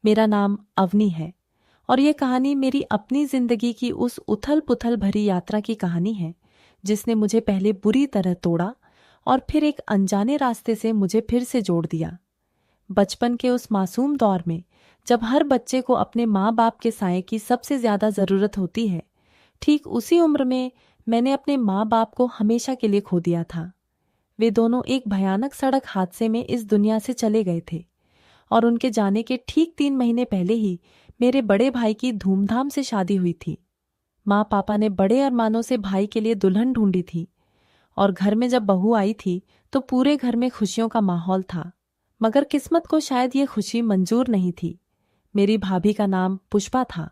मेरा नाम अवनी है और ये कहानी मेरी अपनी जिंदगी की उस उथल-पुथल भरी यात्रा की कहानी है, जिसने मुझे पहले बुरी तरह तोड़ा और फिर एक अनजाने रास्ते से मुझे फिर से जोड़ दिया। बचपन के उस मासूम दौर में, जब हर बच्चे को अपने माँ-बाप के साये की सबसे ज्यादा जरूरत होती है, ठीक उसी उम्र में मैंने अपने माँ-बाप को हमेशा के लिए खो दिया था। वे दोनों एक भयानक सड़क हादसे में इस दुनिया से चले गए थे और उनके जाने के ठीक 3 महीने पहले ही मेरे बड़े भाई की धूमधाम से शादी हुई थी। माँ पापा ने बड़े अरमानों से भाई के लिए दुल्हन ढूंढी थी और घर में जब बहू आई थी तो पूरे घर में खुशियों का माहौल था। मगर किस्मत को शायद ये खुशी मंजूर नहीं थी। मेरी भाभी का नाम पुष्पा था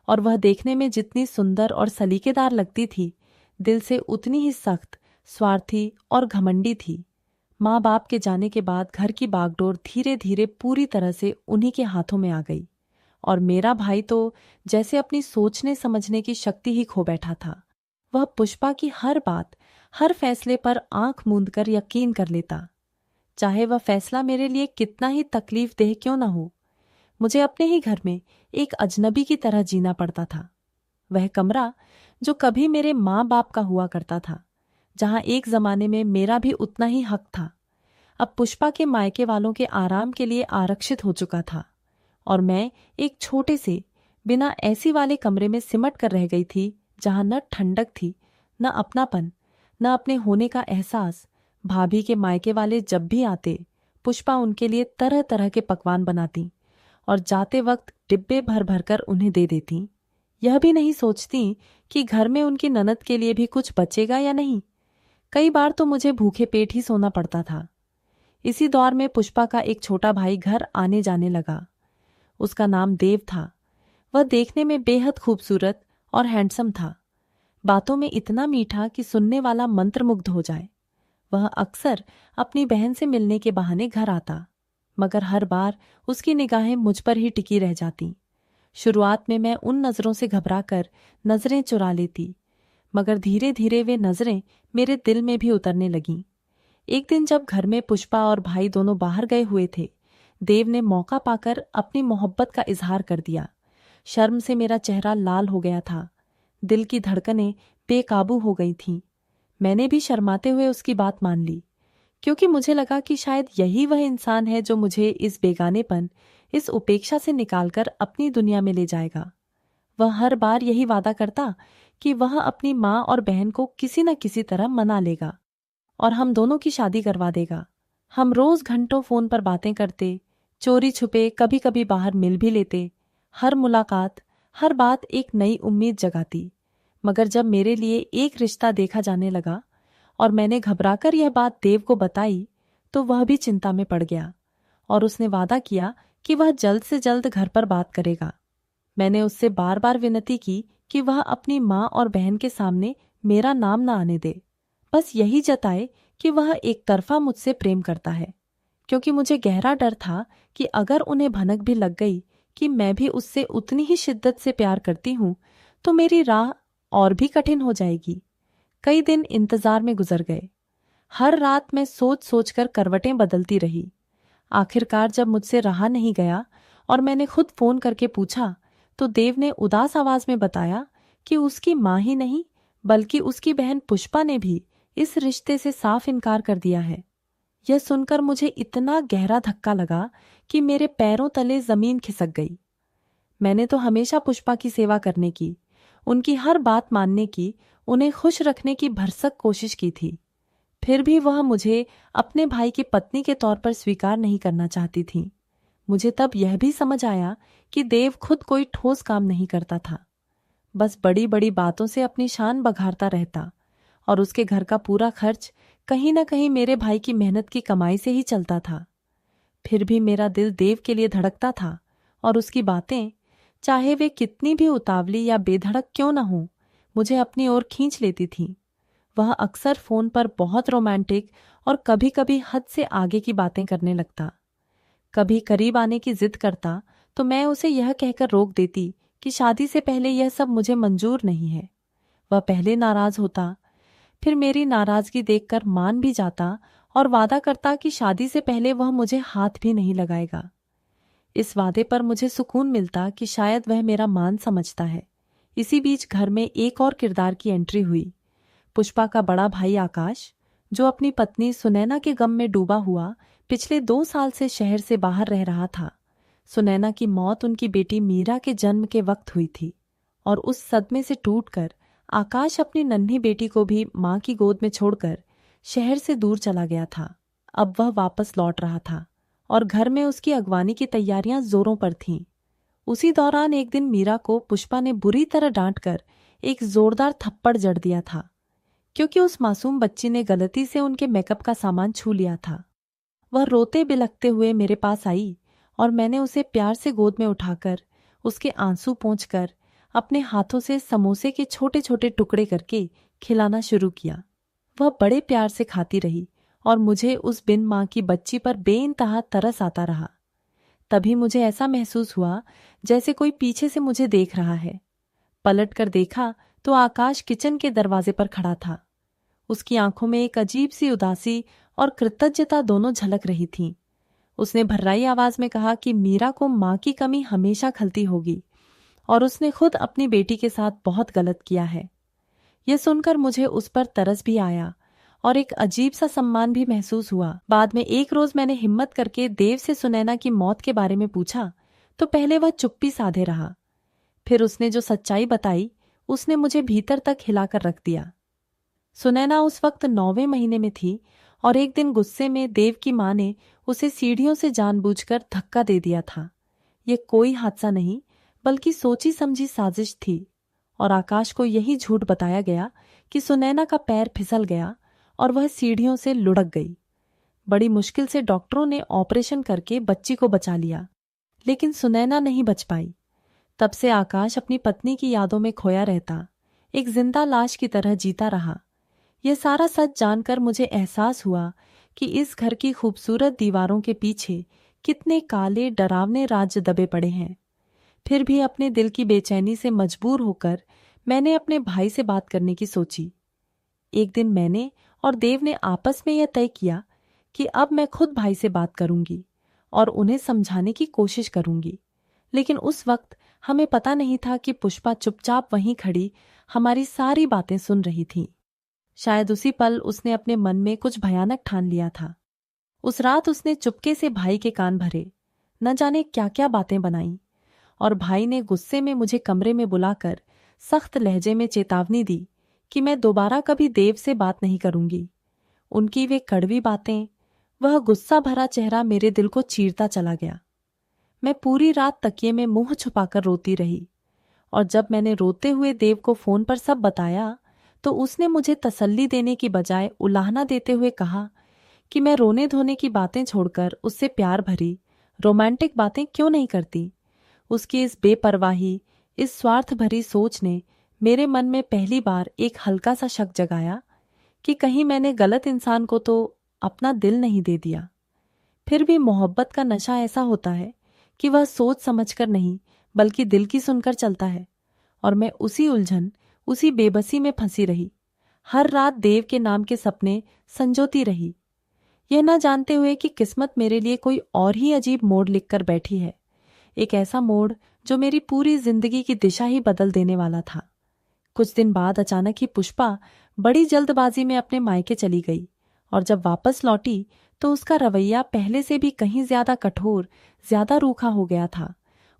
और वह देखने में जितनी सुंदर और सलीकेदार लगती थी, दिल से उतनी ही सख्त, स्वार्थी और घमंडी थी। माँ बाप के जाने के बाद घर की बागडोर धीरे धीरे पूरी तरह से उन्हीं के हाथों में आ गई और मेरा भाई तो जैसे अपनी सोचने समझने की शक्ति ही खो बैठा था। वह पुष्पा की हर बात, हर फैसले पर आंख मूंद कर यकीन कर लेता, चाहे वह फैसला मेरे लिए कितना ही तकलीफदेह क्यों न हो। मुझे अपने ही घर में एक अजनबी की तरह जीना पड़ता था। वह कमरा जो कभी मेरे माँ बाप का हुआ करता था, जहां एक जमाने में मेरा भी उतना ही हक था, अब पुष्पा के मायके वालों के आराम के लिए आरक्षित हो चुका था और मैं एक छोटे से बिना एसी वाले कमरे में सिमट कर रह गई थी, जहां न ठंडक थी, न अपनापन, न अपने होने का एहसास। भाभी के मायके वाले जब भी आते, पुष्पा उनके लिए तरह तरह के पकवान बनाती और जाते वक्त डिब्बे भर भर कर उन्हें दे देती, यह भी नहीं सोचती कि घर में उनकी ननद के लिए भी कुछ बचेगा या नहीं। कई बार तो मुझे भूखे पेट ही सोना पड़ता था। इसी दौर में पुष्पा का एक छोटा भाई घर आने जाने लगा। उसका नाम देव था। वह देखने में बेहद खूबसूरत और हैंडसम था, बातों में इतना मीठा कि सुनने वाला मंत्रमुग्ध हो जाए। वह अक्सर अपनी बहन से मिलने के बहाने घर आता, मगर हर बार उसकी निगाहें मुझ पर ही टिकी रह जाती। शुरुआत में मैं उन नजरों से घबराकर नजरें चुरा लेती, मगर धीरे धीरे वे नजरें मेरे दिल में भी उतरने लगीं। एक दिन जब घर में पुष्पा और भाई दोनों बाहर गए हुए थे, देव ने मौका पाकर अपनी मोहब्बत का इजहार कर दिया। शर्म से मेरा चेहरा लाल हो गया था, दिल की धड़कनें बेकाबू हो गई थीं। मैंने भी शर्माते हुए उसकी बात मान ली, क्योंकि मुझे लगा कि शायद यही वह इंसान है जो मुझे इस बेगानेपन, इस उपेक्षा से निकालकर अपनी दुनिया में ले जाएगा। वह हर बार यही वादा करता कि वह अपनी माँ और बहन को किसी न किसी तरह मना लेगा और हम दोनों की शादी करवा देगा। हम रोज घंटों फोन पर बातें करते, चोरी छुपे कभी कभी बाहर मिल भी लेते। हर मुलाकात, हर बात एक नई उम्मीद जगाती। मगर जब मेरे लिए एक रिश्ता देखा जाने लगा और मैंने घबराकर यह बात देव को बताई, तो वह भी चिंता में पड़ गया और उसने वादा किया कि वह जल्द से जल्द घर पर बात करेगा। मैंने उससे बार बार विनती की कि वह अपनी माँ और बहन के सामने मेरा नाम न आने दे, बस यही जताए कि वह एक तरफा मुझसे प्रेम करता है, क्योंकि मुझे गहरा डर था कि अगर उन्हें भनक भी लग गई कि मैं भी उससे उतनी ही शिद्दत से प्यार करती हूँ, तो मेरी राह और भी कठिन हो जाएगी। कई दिन इंतजार में गुजर गए। हर रात मैं सोच सोच कर करवटें बदलती रही। आखिरकार जब मुझसे रहा नहीं गया और मैंने खुद फोन करके पूछा, तो देव ने उदास आवाज में बताया कि उसकी माँ ही नहीं, बल्कि उसकी बहन पुष्पा ने भी इस रिश्ते से साफ इनकार कर दिया है। यह सुनकर मुझे इतना गहरा धक्का लगा कि मेरे पैरों तले जमीन खिसक गई। मैंने तो हमेशा पुष्पा की सेवा करने की, उनकी हर बात मानने की, उन्हें खुश रखने की भरसक कोशिश की थी। फिर भी वह मुझे अपने भाई की पत्नी के तौर पर स्वीकार नहीं करना चाहती थी। मुझे तब यह भी समझ आया कि देव खुद कोई ठोस काम नहीं करता था, बस बड़ी बड़ी बातों से अपनी शान बघारता रहता और उसके घर का पूरा खर्च कहीं न कहीं मेरे भाई की मेहनत की कमाई से ही चलता था। फिर भी मेरा दिल देव के लिए धड़कता था और उसकी बातें, चाहे वे कितनी भी उतावली या बेधड़क क्यों न हो, मुझे अपनी ओर खींच लेती थीं। वह अक्सर फोन पर बहुत रोमांटिक और कभी कभी हद से आगे की बातें करने लगता। कभी करीब आने की जिद करता तो मैं उसे यह कहकर रोक देती कि शादी से पहले यह सब मुझे मंजूर नहीं है। वह पहले नाराज होता, फिर मेरी नाराजगी देखकर मान भी जाता और वादा करता कि शादी से पहले वह मुझे हाथ भी नहीं लगाएगा। इस वादे पर मुझे सुकून मिलता कि शायद वह मेरा मान समझता है। इसी बीच घर में एक और किरदार की एंट्री हुई। पुष्पा का बड़ा भाई आकाश, जो अपनी पत्नी सुनैना के गम में डूबा हुआ पिछले 2 साल से शहर से बाहर रह रहा था। सुनैना की मौत उनकी बेटी मीरा के जन्म के वक्त हुई थी और उस सदमे से टूटकर आकाश अपनी नन्ही बेटी को भी मां की गोद में छोड़कर शहर से दूर चला गया था। अब वह वापस लौट रहा था और घर में उसकी अगवानी की तैयारियां जोरों पर थीं। उसी दौरान एक दिन मीरा को पुष्पा ने बुरी तरह डांटकर एक जोरदार थप्पड़ जड़ दिया था, क्योंकि उस मासूम बच्ची ने गलती से उनके मेकअप का सामान छू लिया था। वह रोते बिलखते हुए मेरे पास आई और मैंने उसे प्यार से गोद में उठाकर उसके आंसू पोंछकर अपने हाथों से समोसे के छोटे छोटे टुकड़े करके खिलाना शुरू किया। वह बड़े प्यार से खाती रही और मुझे उस बिन मां की बच्ची पर बेइंतहा तरस आता रहा। तभी मुझे ऐसा महसूस हुआ जैसे कोई पीछे से मुझे देख रहा है। पलट कर देखा तो आकाश किचन के दरवाजे पर खड़ा था। उसकी आंखों में एक अजीब सी उदासी और कृतज्ञता दोनों झलक रही थीं। उसने भर्राई आवाज में कहा कि मीरा को मां की कमी हमेशा खलती होगी और उसने खुद अपनी बेटी के साथ बहुत गलत किया है। यह सुनकर मुझे उस पर तरस भी आया और एक अजीब सा सम्मान भी महसूस हुआ। बाद में एक रोज मैंने हिम्मत करके देव से सुनैना की मौत के बारे में पूछा तो पहले वह चुप्पी साधे रहा। फिर उसने जो सच्चाई बताई उसने मुझे भीतर तक हिलाकर रख दिया। सुनैना उस वक्त 9वें महीने में थी और एक दिन गुस्से में देव की मां ने उसे सीढ़ियों से जानबूझकर धक्का दे दिया था। यह कोई हादसा नहीं बल्कि सोची समझी साजिश थी और आकाश को यही झूठ बताया गया कि सुनैना का पैर फिसल गया और वह सीढ़ियों से लुढ़क गई। बड़ी मुश्किल से डॉक्टरों ने ऑपरेशन करके बच्ची को बचा लिया, लेकिन सुनैना नहीं बच पाई। तब से आकाश अपनी पत्नी की यादों में खोया रहता, एक जिंदा लाश की तरह जीता रहा। यह सारा सच जानकर मुझे एहसास हुआ कि इस घर की खूबसूरत दीवारों के पीछे कितने काले डरावने राज दबे पड़े हैं। फिर भी अपने दिल की बेचैनी से मजबूर होकर मैंने अपने भाई से बात करने की सोची। एक दिन मैंने और देव ने आपस में यह तय किया कि अब मैं खुद भाई से बात करूंगी और उन्हें समझाने की कोशिश करूंगी। लेकिन उस वक्त हमें पता नहीं था कि पुष्पा चुपचाप वहीं खड़ी हमारी सारी बातें सुन रही थी। शायद उसी पल उसने अपने मन में कुछ भयानक ठान लिया था। उस रात उसने चुपके से भाई के कान भरे, न जाने क्या क्या बातें बनाई, और भाई ने गुस्से में मुझे कमरे में बुलाकर सख्त लहजे में चेतावनी दी कि मैं दोबारा कभी देव से बात नहीं करूंगी। उनकी वे कड़वी बातें, वह गुस्सा भरा चेहरा मेरे दिल को चीरता चला गया। मैं पूरी रात तकिए में मुंह छुपाकर रोती रही और जब मैंने रोते हुए देव को फोन पर सब बताया तो उसने मुझे तसल्ली देने की बजाय उलाहना देते हुए कहा कि मैं रोने धोने की बातें छोड़कर उससे प्यार भरी रोमांटिक बातें क्यों नहीं करती। उसकी इस बेपरवाही, इस स्वार्थ भरी सोच ने मेरे मन में पहली बार एक हल्का सा शक जगाया कि कहीं मैंने गलत इंसान को तो अपना दिल नहीं दे दिया। फिर भी मोहब्बत का नशा ऐसा होता है कि वह सोच समझकर नहीं बल्कि दिल की सुनकर चलता है, और मैं उसी उलझन, उसी बेबसी में फंसी रही। हर रात देव के नाम के सपने संजोती रही, यह न जानते हुए कि किस्मत मेरे लिए कोई और ही अजीब मोड़ लिखकर बैठी है। एक ऐसा मोड़ जो मेरी पूरी जिंदगी की दिशा ही बदल देने वाला था। कुछ दिन बाद अचानक ही पुष्पा बड़ी जल्दबाजी में अपने मायके चली गई और जब वापस लौटी तो उसका रवैया पहले से भी कहीं ज्यादा कठोर, ज्यादा रूखा हो गया था।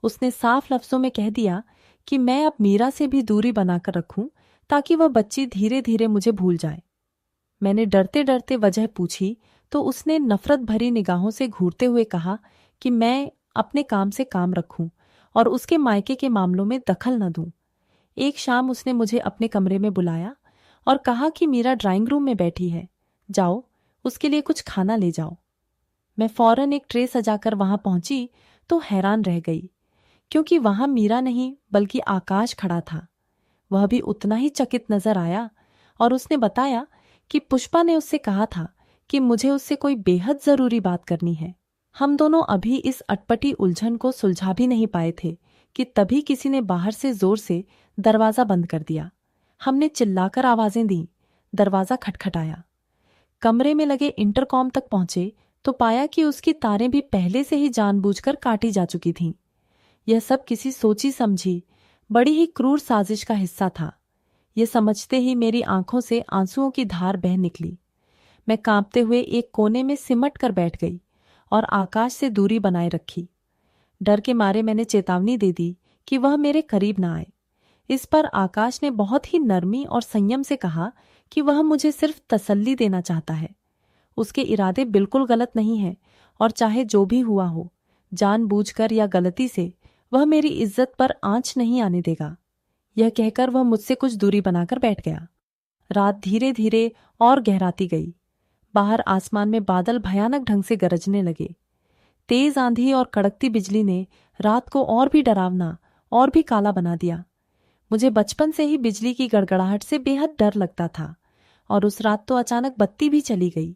उसने साफ लफ्जों में कह दिया कि मैं अब मीरा से भी दूरी बनाकर रखूं ताकि वह बच्ची धीरे धीरे मुझे भूल जाए। मैंने डरते डरते वजह पूछी तो उसने नफरत भरी निगाहों से घूरते हुए कहा कि मैं अपने काम से काम रखूं और उसके मायके के मामलों में दखल न दूं। एक शाम उसने मुझे अपने कमरे में बुलाया और कहा कि मीरा ड्राइंग रूम में बैठी है, जाओ उसके लिए कुछ खाना ले जाओ। मैं फौरन एक ट्रे सजाकर वहां पहुंची तो हैरान रह गई, क्योंकि वहां मीरा नहीं बल्कि आकाश खड़ा था। वह भी उतना ही चकित नजर आया और उसने बताया कि पुष्पा ने उससे कहा था कि मुझे उससे कोई बेहद जरूरी बात करनी है। हम दोनों अभी इस अटपटी उलझन को सुलझा भी नहीं पाए थे कि तभी किसी ने बाहर से जोर से दरवाजा बंद कर दिया। हमने चिल्लाकर आवाजें दी, दरवाजा खटखटाया। कमरे में लगे इंटरकॉम तक पहुंचे तो पाया कि उसकी तारें भी पहले से ही जानबूझकर काटी जा चुकी थीं। यह सब किसी सोची समझी बड़ी ही क्रूर साजिश का हिस्सा था। यह समझते ही मेरी आंखों से आंसुओं की धार बह निकली। मैं कांपते हुए एक कोने में सिमट कर बैठ गई और आकाश से दूरी बनाए रखी। डर के मारे मैंने चेतावनी दे दी कि वह मेरे करीब ना आए। इस पर आकाश ने बहुत ही नरमी और संयम से कहा कि वह मुझे सिर्फ तसल्ली देना चाहता है। उसके इरादे बिल्कुल गलत नहीं हैं और चाहे जो भी हुआ हो, जानबूझकर या गलती से, वह मेरी इज्जत पर आंच नहीं आने देगा। यह कहकर वह मुझसे कुछ दूरी बनाकर बैठ गया। रात धीरे धीरे और गहराती गई। बाहर आसमान में बादल भयानक ढंग से गरजने लगे। तेज आंधी और कड़कती बिजली ने रात को और भी डरावना और भी काला बना दिया। मुझे बचपन से ही बिजली की गड़गड़ाहट से बेहद डर लगता था और उस रात तो अचानक बत्ती भी चली गई।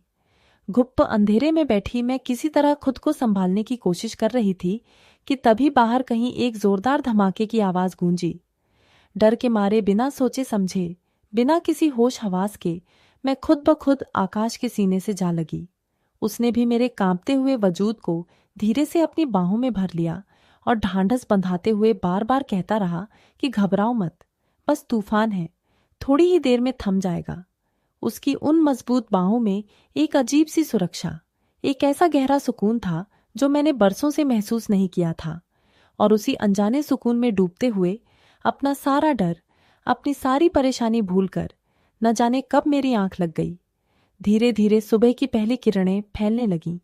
घुप्प अंधेरे में बैठी मैं किसी तरह खुद को संभालने की कोशिश कर रही थी कि तभी बाहर कहीं एक जोरदार धमाके की आवाज गूंजी। डर के मारे बिना सोचे समझे, बिना किसी होश हवास के, मैं खुद ब खुद आकाश के सीने से जा लगी। उसने भी मेरे कांपते हुए वजूद को धीरे से अपनी बाहों में भर लिया और ढांढस बंधाते हुए बार बार कहता रहा कि घबराओ मत, बस तूफान है, थोड़ी ही देर में थम जाएगा। उसकी उन मजबूत बाहों में एक अजीब सी सुरक्षा, एक ऐसा गहरा सुकून था जो मैंने बरसों से महसूस नहीं किया था। और उसी अनजाने सुकून में डूबते हुए अपना सारा डर, अपनी सारी परेशानी भूलकर न जाने कब मेरी आंख लग गई। धीरे धीरे सुबह की पहली किरणें फैलने लगीं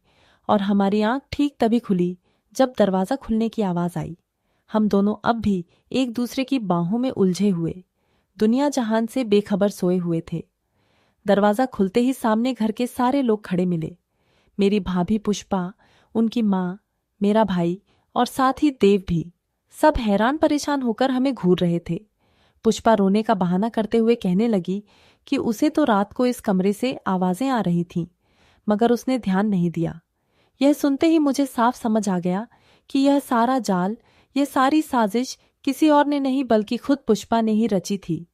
और हमारी आंख ठीक तभी खुली जब दरवाजा खुलने की आवाज आई। हम दोनों अब भी एक दूसरे की बाहों में उलझे हुए, दुनिया जहान से बेखबर सोए हुए थे। दरवाजा खुलते ही सामने घर के सारे लोग खड़े मिले। मेरी भाभी पुष्पा, उनकी माँ, मेरा भाई और साथ ही देव भी। सब हैरान परेशान होकर हमें घूर रहे थे। पुष्पा रोने का बहाना करते हुए कहने लगी कि उसे तो रात को इस कमरे से आवाजें आ रही थीं, मगर उसने ध्यान नहीं दिया। यह सुनते ही मुझे साफ समझ आ गया कि यह सारा जाल, यह सारी साजिश किसी और ने नहीं बल्कि खुद पुष्पा ने ही रची थी।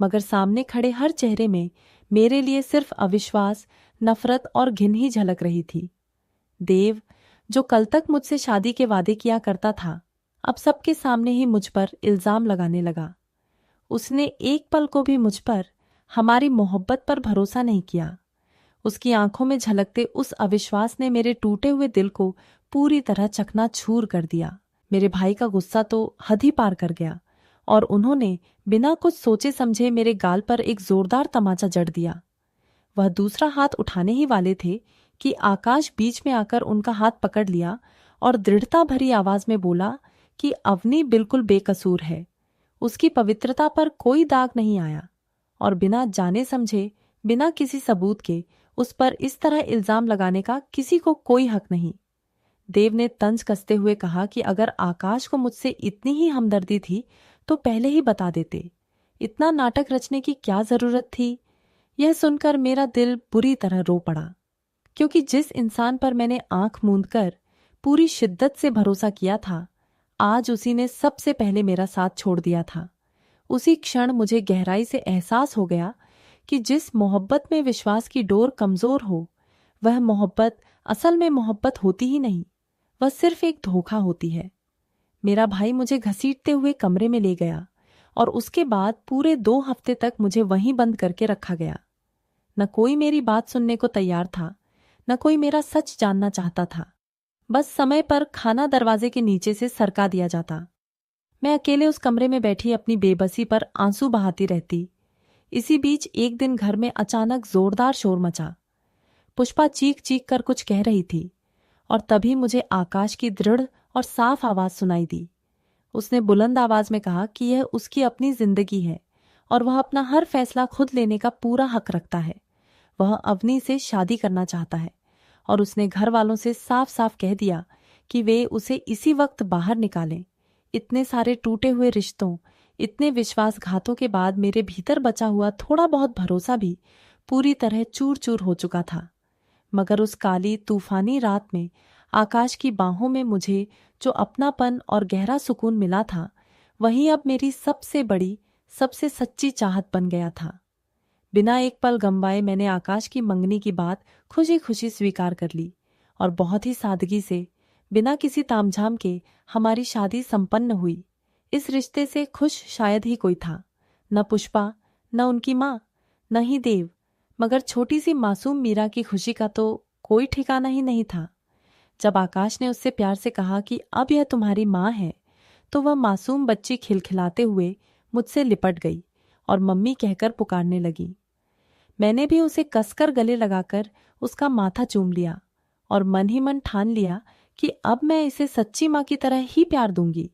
मगर सामने खड़े हर चेहरे में मेरे लिए सिर्फ अविश्वास, नफरत और घिन ही झलक रही थी। देव, जो कल तक मुझसे शादी के वादे किया करता था, अब सबके सामने ही मुझ पर इल्जाम लगाने लगा। उसने एक पल को भी मुझ पर, हमारी मोहब्बत पर भरोसा नहीं किया। उसकी आंखों में झलकते उस अविश्वास ने मेरे टूटे हुए दिल को पूरी तरह चकनाचूर कर दिया। मेरे भाई का गुस्सा तो हद ही पार कर गया और उन्होंने बिना कुछ सोचे समझे मेरे गाल पर एक जोरदार तमाचा जड़ दिया। वह दूसरा हाथ उठाने ही वाले थे कि आकाश बीच में आकर उनका हाथ पकड़ लिया और दृढ़ता भरी आवाज में बोला कि अवनी बिल्कुल बेकसूर है, उसकी पवित्रता पर कोई दाग नहीं आया और बिना जाने समझे, बिना किसी सबूत के उस पर इस तरह इल्जाम लगाने का किसी को कोई हक नहीं। देव ने तंज कसते हुए कहा कि अगर आकाश को मुझसे इतनी ही हमदर्दी थी तो पहले ही बता देते, इतना नाटक रचने की क्या जरूरत थी। यह सुनकर मेरा दिल बुरी तरह रो पड़ा, क्योंकि जिस इंसान पर मैंने आंख मूंद कर पूरी शिद्दत से भरोसा किया था, आज उसी ने सबसे पहले मेरा साथ छोड़ दिया था। उसी क्षण मुझे गहराई से एहसास हो गया कि जिस मोहब्बत में विश्वास की डोर कमजोर हो, वह मोहब्बत असल में मोहब्बत होती ही नहीं, वह सिर्फ एक धोखा होती है। मेरा भाई मुझे घसीटते हुए कमरे में ले गया और उसके बाद पूरे 2 हफ्ते तक मुझे वहीं बंद करके रखा गया। न कोई मेरी बात सुनने को तैयार था, न कोई मेरा सच जानना चाहता था। बस समय पर खाना दरवाजे के नीचे से सरका दिया जाता। मैं अकेले उस कमरे में बैठी अपनी बेबसी पर आंसू बहाती रहती। इसी बीच एक दिन घर में अचानक जोरदार शोर मचा। पुष्पा चीख चीख कर कुछ कह रही थी और तभी मुझे आकाश की दृढ़ और साफ आवाज सुनाई दी। उसने बुलंद आवाज में कहा कि यह उसकी अपनी जिंदगी है और वह अपना हर फैसला खुद लेने का पूरा हक रखता है। वह अवनी से शादी करना चाहता है और उसने घर वालों से साफ साफ कह दिया कि वे उसे इसी वक्त बाहर निकालें। इतने सारे टूटे हुए रिश्तों, इतने विश्वासघातों के बाद मेरे भीतर बचा हुआ थोड़ा बहुत भरोसा भी पूरी तरह चूर चूर हो चुका था। मगर उस काली तूफानी रात में आकाश की बाहों में मुझे जो अपनापन और गहरा सुकून मिला था, वही अब मेरी सबसे बड़ी, सबसे सच्ची चाहत बन गया था। बिना एक पल गंवाए मैंने आकाश की मंगनी की बात खुशी खुशी स्वीकार कर ली और बहुत ही सादगी से, बिना किसी तामझाम के हमारी शादी संपन्न हुई। इस रिश्ते से खुश शायद ही कोई था, न पुष्पा, न उनकी माँ, न ही देव, मगर छोटी सी मासूम मीरा की खुशी का तो कोई ठिकाना ही नहीं था। जब आकाश ने उससे प्यार से कहा कि अब यह तुम्हारी माँ है, तो वह मासूम बच्ची खिलखिलाते हुए मुझसे लिपट गई और मम्मी कहकर पुकारने लगी। मैंने भी उसे कसकर गले लगाकर उसका माथा चूम लिया और मन ही मन ठान लिया कि अब मैं इसे सच्ची माँ की तरह ही प्यार दूंगी।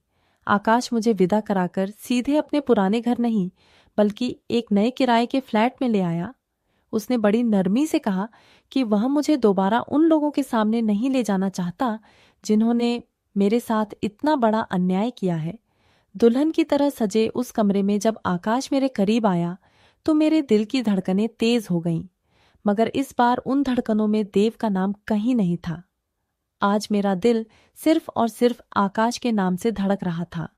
आकाश मुझे विदा कराकर सीधे अपने पुराने घर नहीं, बल्कि एक नए किराए के फ्लैट में ले आया। उसने बड़ी नरमी से कहा कि वह मुझे दोबारा उन लोगों के सामने नहीं ले जाना चाहता जिन्होंने मेरे साथ इतना बड़ा अन्याय किया है। दुल्हन की तरह सजे उस कमरे में जब आकाश मेरे करीब आया तो मेरे दिल की धड़कनें तेज हो गईं, मगर इस बार उन धड़कनों में देव का नाम कहीं नहीं था। आज मेरा दिल सिर्फ और सिर्फ आकाश के नाम से धड़क रहा था।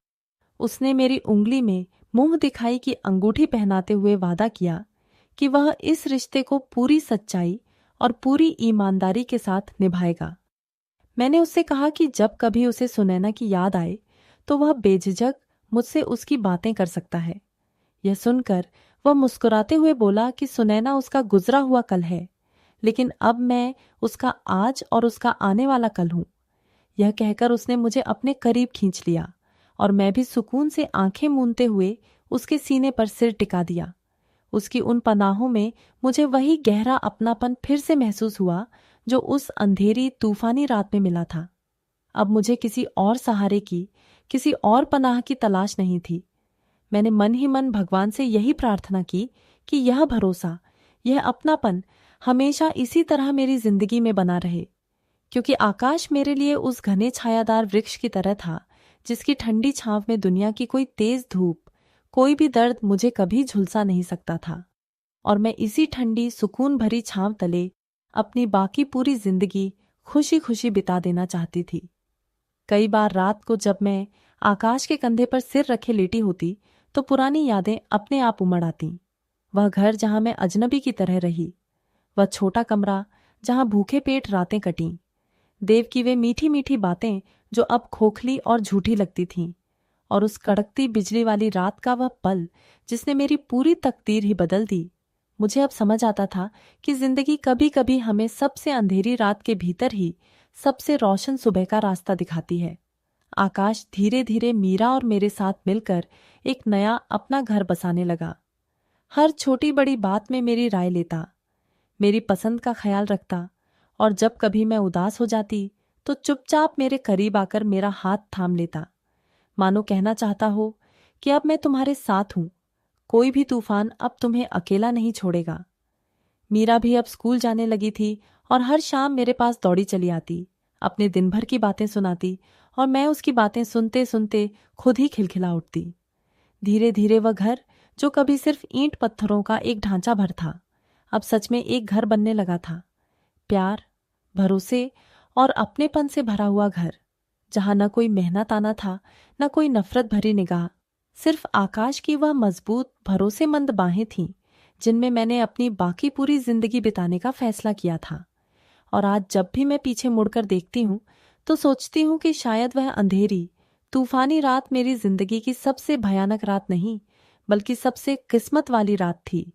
उसने मेरी उंगली में मुंह दिखाई की अंगूठी पहनाते हुए वादा किया कि वह इस रिश्ते को पूरी सच्चाई और पूरी ईमानदारी के साथ निभाएगा। मैंने उससे कहा कि जब कभी उसे सुनैना की याद आए तो वह बेझिझक मुझसे उसकी बातें कर सकता है। यह सुनकर वह मुस्कुराते हुए बोला कि सुनैना उसका गुजरा हुआ कल है, लेकिन अब मैं उसका आज और उसका आने वाला कल हूं। यह कहकर उसने मुझे अपने करीब खींच लिया और मैं भी सुकून से आंखें मूंदते हुए उसके सीने पर सिर टिका दिया। उसकी उन पनाहों में मुझे वही गहरा अपनापन फिर से महसूस हुआ जो उस अंधेरी तूफानी रात में मिला था। अब मुझे किसी और सहारे की, किसी और पनाह की तलाश नहीं थी। मैंने मन ही मन भगवान से यही प्रार्थना की कि यह भरोसा, यह अपनापन हमेशा इसी तरह मेरी जिंदगी में बना रहे, क्योंकि आकाश मेरे लिए उस घने छायादार वृक्ष की तरह था जिसकी ठंडी छांव में दुनिया की कोई तेज धूप, कोई भी दर्द मुझे कभी झुलसा नहीं सकता था। और मैं इसी ठंडी सुकून भरी छांव तले अपनी बाकी पूरी जिंदगी खुशी खुशी बिता देना चाहती थी। कई बार रात को जब मैं आकाश के कंधे पर सिर रखे लेटी होती तो पुरानी यादें अपने आप उमड़ आती। वह घर जहां मैं अजनबी की तरह रही, वह छोटा कमरा जहां भूखे पेट रातें कटीं, देव की वे मीठी मीठी बातें जो अब खोखली और झूठी लगती थीं, और उस कड़कती बिजली वाली रात का वह पल जिसने मेरी पूरी तकदीर ही बदल दी। मुझे अब समझ आता था कि जिंदगी कभी कभी हमें सबसे अंधेरी रात के भीतर ही सबसे रोशन सुबह का रास्ता दिखाती है। आकाश धीरे धीरे मीरा और मेरे साथ मिलकर एक नया अपना घर बसाने लगा। हर छोटी बड़ी बात में मेरी राय लेता, मेरी पसंद का ख्याल रखता, और जब कभी मैं उदास हो जाती तो चुपचाप मेरे करीब आकर मेरा हाथ थाम लेता, मानो कहना चाहता हो कि अब मैं तुम्हारे साथ हूं, कोई भी तूफान अब तुम्हें अकेला नहीं छोड़ेगा। मीरा भी अब स्कूल जाने लगी थी और हर शाम मेरे पास दौड़ी चली आती, अपने दिन भर की बातें सुनाती, और मैं उसकी बातें सुनते सुनते खुद ही खिलखिला उठती। धीरे धीरे वह घर जो कभी सिर्फ ईंट पत्थरों का एक ढांचा भर था, अब सच में एक घर बनने लगा था। प्यार, भरोसे और अपनेपन से भरा हुआ घर, जहां न कोई मेहनत आना था, न कोई नफरत भरी निगाह, सिर्फ आकाश की वह मजबूत भरोसेमंद बाहें थीं जिनमें मैंने अपनी बाकी पूरी जिंदगी बिताने का फैसला किया था। और आज जब भी मैं पीछे मुड़कर देखती हूँ तो सोचती हूँ कि शायद वह अंधेरी तूफानी रात मेरी जिंदगी की सबसे भयानक रात नहीं, बल्कि सबसे किस्मत वाली रात थी,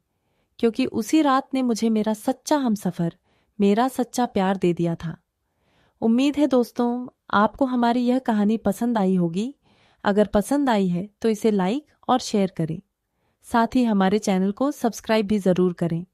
क्योंकि उसी रात ने मुझे मेरा सच्चा हमसफर, मेरा सच्चा प्यार दे दिया था। उम्मीद है दोस्तों आपको हमारी यह कहानी पसंद आई होगी। अगर पसंद आई है तो इसे लाइक और शेयर करें, साथ ही हमारे चैनल को सब्सक्राइब भी जरूर करें।